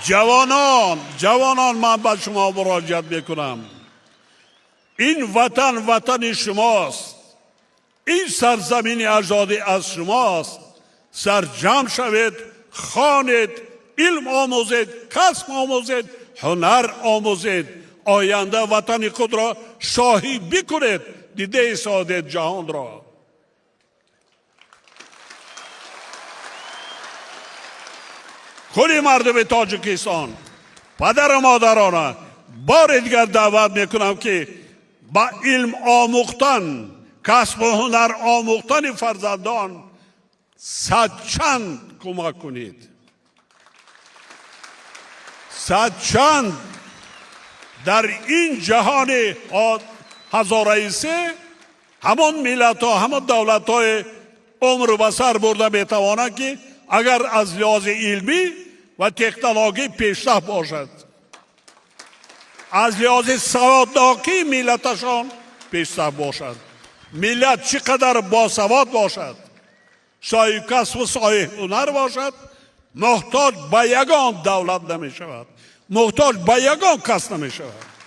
جوانان من به شما مراجعت میکنم. این وطن شماست. این سرزمین اجدادی از شماست. سرجم شوید، خوانید، علم آموزید، کسب آموزید، هنر آموزید. آینده وطن خود را شاهی بکنید، دیده سعادت جهان را. کلی مردم تاجیکستان، پدر و مادران، بار دیگر دعوت میکنم که با علم آموختن، کسب و هنر آموختن فرزندان صدچند کمک کنید. صدچند در این جهان هزاره سه همان ملت ها، همان دولت های عمر و بسر برده میتوانند که اگر از لحاظ علمی و تکنولوژی پیشرفت باشد، از لحاظ سوادناکی ملتشان پیشرفت باشد. ملت چقدر باسواد باشد، صاحب کسب و صاحب هنر باشد، محتاج به یگان دولت نمی شود، محتاج به یگان کس نمی شود.